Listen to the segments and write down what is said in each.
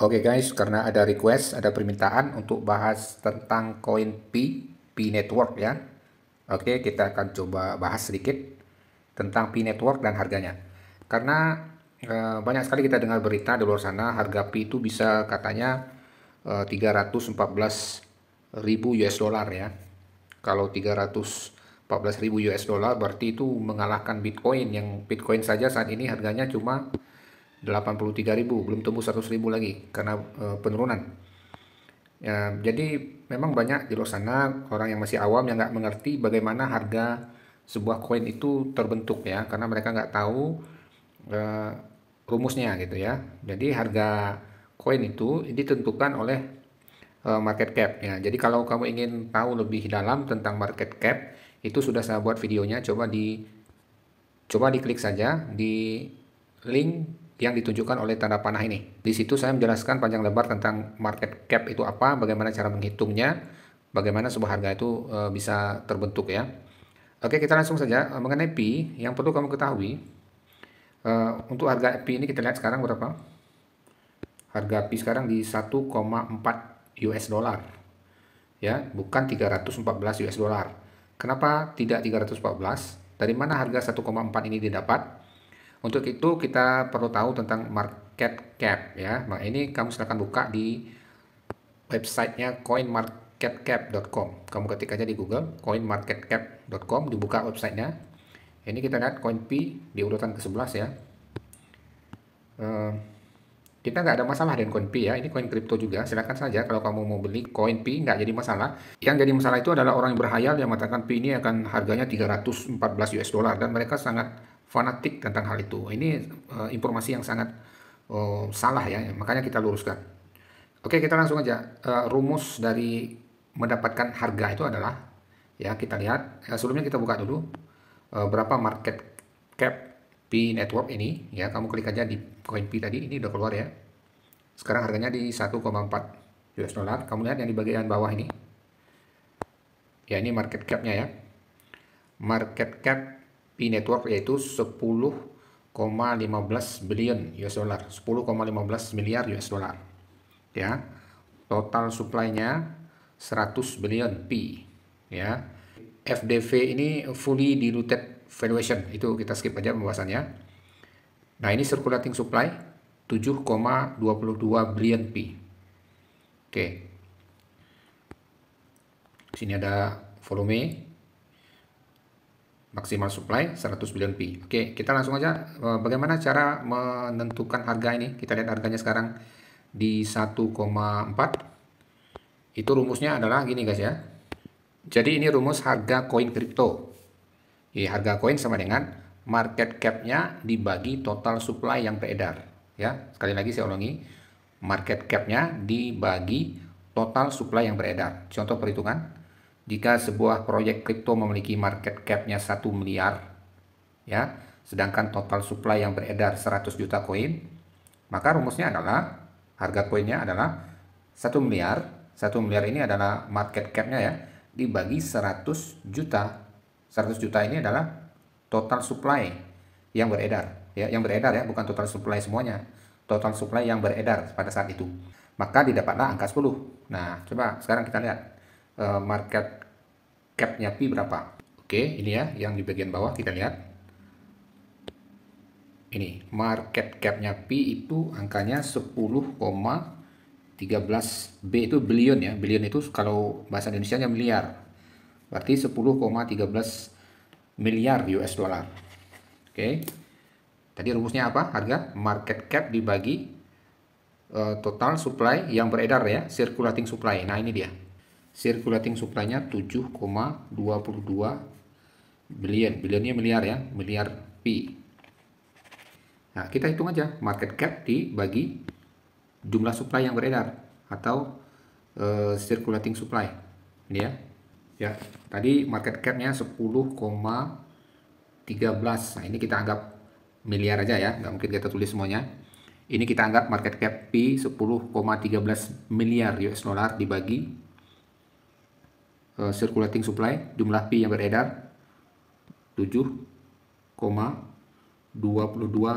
Oke guys, karena ada request, ada permintaan untuk bahas tentang koin P Network ya. Oke, kita akan coba bahas sedikit tentang P Network dan harganya. Karena banyak sekali kita dengar berita di luar sana harga P itu bisa katanya 314.000 US dollar ya. Kalau 314.000 US dollar berarti itu mengalahkan Bitcoin, yang Bitcoin saja saat ini harganya cuma 83.000, belum tembus 100.000 lagi karena penurunan. Ya, jadi memang banyak di luar sana orang yang masih awam yang nggak mengerti bagaimana harga sebuah koin itu terbentuk ya, karena mereka nggak tahu eh, rumusnya gitu ya. Jadi harga koin itu ditentukan oleh market cap ya. Jadi kalau kamu ingin tahu lebih dalam tentang market cap, itu sudah saya buat videonya. Coba diklik saja di link yang ditunjukkan oleh tanda panah ini. Di situ saya menjelaskan panjang lebar tentang market cap itu apa, bagaimana cara menghitungnya, bagaimana sebuah harga itu bisa terbentuk ya. Oke, kita langsung saja mengenai P. Yang perlu kamu ketahui, untuk harga P ini kita lihat sekarang berapa? Harga P sekarang di 1,4 US dollar. Ya, bukan 314 US dollar. Kenapa tidak 314? Dari mana harga 1,4 ini didapat? Untuk itu kita perlu tahu tentang market cap ya. Nah, ini kamu silahkan buka di websitenya coinmarketcap.com. Kamu ketik aja di Google coinmarketcap.com, dibuka websitenya. Ini kita lihat koin P di urutan ke-11 ya. Eh, kita nggak ada masalah dengan koin P ya, ini koin kripto juga, silakan saja kalau kamu mau beli koin P, nggak jadi masalah. Yang jadi masalah itu adalah orang yang berhayal yang mengatakan P ini akan harganya 314 US dollar dan mereka sangat fanatik tentang hal itu. Ini informasi yang sangat salah ya, makanya kita luruskan. Oke, kita langsung aja. Rumus dari mendapatkan harga itu adalah, ya kita lihat, sebelumnya kita buka dulu berapa market cap P Network ini ya. Kamu klik aja di koin P tadi, ini udah keluar ya. Sekarang harganya di 1,4 US dollar. Kamu lihat yang di bagian bawah ini, ya ini market capnya ya. Market cap P Network yaitu 10,15 billion US dollar, 10,15 miliar US dollar ya. Total supply-nya 100 billion P ya. FDV ini fully diluted valuation, itu kita skip aja pembahasannya. Nah, ini circulating supply 7,22 billion P. Oke. Sini ada volume maksimal supply 100 billion P. Oke, kita langsung aja bagaimana cara menentukan harga ini. Kita lihat harganya sekarang di 1,4. Itu rumusnya adalah gini guys ya. Jadi ini rumus harga koin kripto. Harga koin sama dengan market cap-nya dibagi total supply yang beredar. Ya, sekali lagi saya ulangi, market cap-nya dibagi total supply yang beredar. Contoh perhitungan, jika sebuah proyek kripto memiliki market cap-nya 1 miliar, ya, sedangkan total supply yang beredar 100 juta koin, maka rumusnya adalah harga koinnya adalah 1 miliar. 1 miliar ini adalah market cap-nya ya, dibagi 100 juta. 100 juta ini adalah total supply yang beredar ya, yang beredar ya, bukan total supply semuanya, total supply yang beredar pada saat itu, maka didapatlah angka 10. Nah, coba sekarang kita lihat market cap-nya Pi berapa. Oke, ini ya yang di bagian bawah, kita lihat ini market cap-nya Pi itu angkanya 10,13 B, itu billion ya. Billion itu kalau bahasa Indonesia-nya miliar, berarti 10,13 miliar US dollar. Oke. Tadi rumusnya apa? Harga market cap dibagi total supply yang beredar ya, circulating supply. Nah, ini dia. Circulating supply-nya 7,22 billion. Billionnya miliar ya, miliar P. Nah, kita hitung aja market cap dibagi jumlah supply yang beredar atau circulating supply. Ini ya. Ya, tadi market cap-nya 10,13. Nah, ini kita anggap miliar aja ya, nggak mungkin kita tulis semuanya. Ini kita anggap market cap P 10,13 miliar US dollar dibagi circulating supply, jumlah P yang beredar 7,22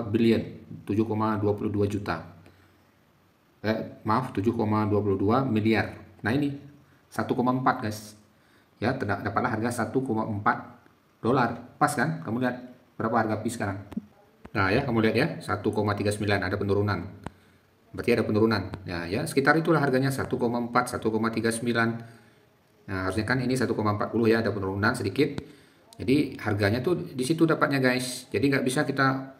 billion, 7,22 juta. Maaf, 7,22 miliar. Nah ini 1,4 guys. Ya, dapatlah harga 1,4 dolar. Pas kan? Kamu lihat berapa harga Pi sekarang? Nah ya, kamu lihat ya, 1,39 ada penurunan. Berarti ada penurunan. Ya, sekitar itulah harganya 1,4, 1,39. Nah, harusnya kan ini 1,40 ya, ada penurunan sedikit. Jadi harganya tuh di situ dapatnya guys. Jadi nggak bisa kita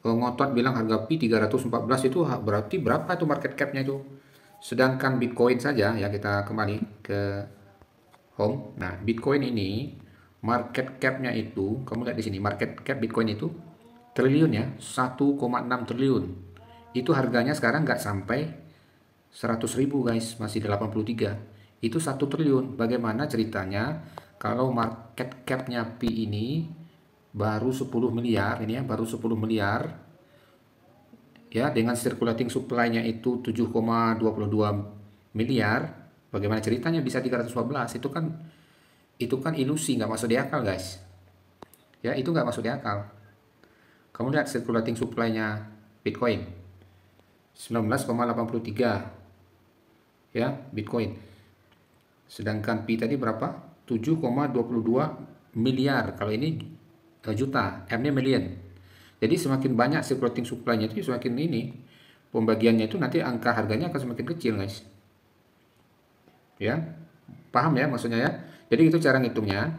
ngotot bilang harga Pi 314 itu berarti berapa itu market cap-nya itu. Sedangkan Bitcoin saja ya, kita kembali ke home. Nah, Bitcoin ini market cap-nya itu, kamu lihat di sini, market cap Bitcoin itu triliun ya, 1,6 triliun. Itu harganya sekarang nggak sampai 100.000 guys, masih 83. Itu 1 triliun. Bagaimana ceritanya kalau market cap-nya Pi ini baru 10 miliar, ini ya, baru 10 miliar. Ya, dengan circulating supply-nya itu 7,22 miliar. Bagaimana ceritanya bisa 314? Itu kan ilusi, nggak masuk di akal guys. Ya, itu nggak masuk di akal. Kamu lihat circulating supply-nya Bitcoin 19,83 ya Bitcoin. Sedangkan Pi tadi berapa? 7,22 miliar. Kalau ini juta, M-nya million. Jadi semakin banyak circulating supply-nya itu semakin ini pembagiannya itu nanti angka harganya akan semakin kecil guys. Ya, paham ya maksudnya ya? Jadi itu cara ngitungnya.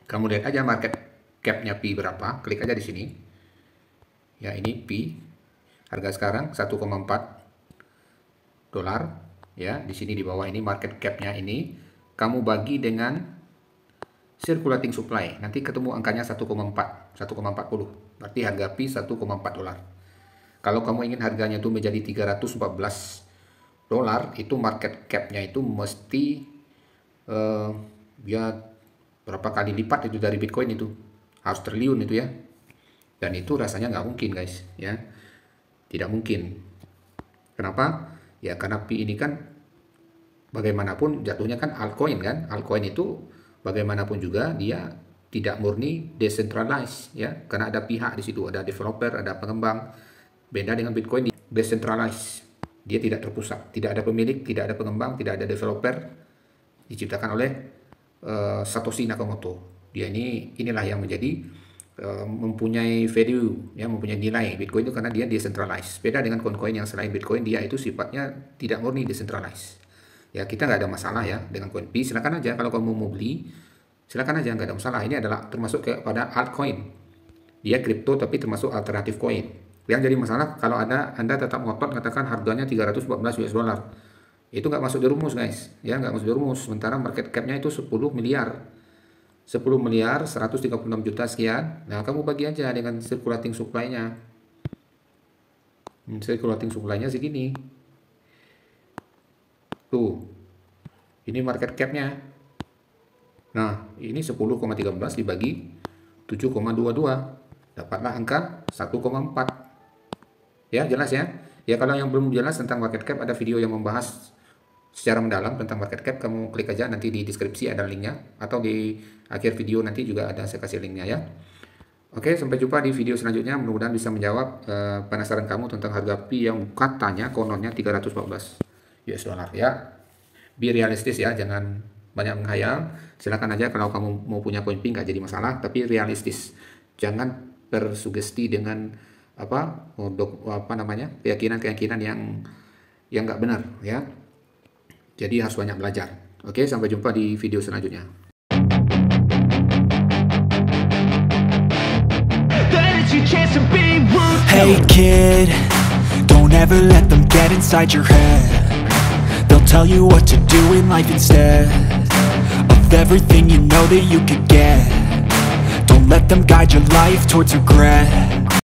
Kamu lihat aja market cap-nya Pi berapa, klik aja di sini. Ya, ini Pi. Harga sekarang 1,4 dolar. Ya, di sini di bawah ini market cap-nya ini kamu bagi dengan circulating supply. Nanti ketemu angkanya 1,40. Berarti harga Pi 1,4 dolar. Kalau kamu ingin harganya itu menjadi 314 dolar, itu market cap-nya itu mesti ya berapa kali lipat itu dari Bitcoin itu. Harus triliun itu ya. Dan itu rasanya nggak mungkin guys ya. Tidak mungkin. Kenapa? Ya karena Pi ini kan bagaimanapun jatuhnya kan altcoin kan. Altcoin itu bagaimanapun juga dia tidak murni decentralized ya. Karena ada pihak di situ, ada developer, ada pengembang. Beda dengan Bitcoin, decentralized. Dia tidak terpusat, tidak ada pemilik, tidak ada pengembang, tidak ada developer. Diciptakan oleh Satoshi Nakamoto. Inilah yang menjadi mempunyai value ya, mempunyai nilai Bitcoin itu karena dia decentralized. Beda dengan koin-koin yang selain Bitcoin, dia itu sifatnya tidak murni decentralized. Ya, kita nggak ada masalah ya dengan koin Pi. Silakan aja kalau kamu mau beli, silakan aja, nggak ada masalah. Ini adalah termasuk kepada altcoin. Dia kripto tapi termasuk alternatif koin. Yang jadi masalah kalau Anda tetap ngotot katakan harganya 314 US dollar. Itu nggak masuk di rumus guys. Ya, nggak masuk di rumus. Sementara market cap-nya itu 10 miliar. 10 miliar 136 juta sekian. Nah, kamu bagi aja dengan circulating supply-nya. Circulating supply-nya segini. Tuh. Ini market cap-nya. Nah, ini 10,13 dibagi 7,22. Dapatlah angka 1,4. Ya, jelas ya? Ya, kalau yang belum jelas tentang market cap, ada video yang membahas secara mendalam tentang market cap, kamu klik aja nanti di deskripsi ada linknya, atau di akhir video nanti juga ada, saya kasih linknya ya. Oke, sampai jumpa di video selanjutnya. Mudah-mudahan bisa menjawab penasaran kamu tentang harga Pi yang katanya kononnya 314 US dollar ya. Be realistis ya, jangan banyak menghayal. Silakan aja kalau kamu mau punya koin Pi, nggak jadi masalah, tapi realistis. Jangan tersugesti dengan keyakinan yang nggak benar ya. Jadi harus banyak belajar. Oke, sampai jumpa di video selanjutnya. Hey kid, don't ever let them get inside your head. They'll tell you what to do in life instead of everything you know that you could get. Don't let them guide your life towards regret.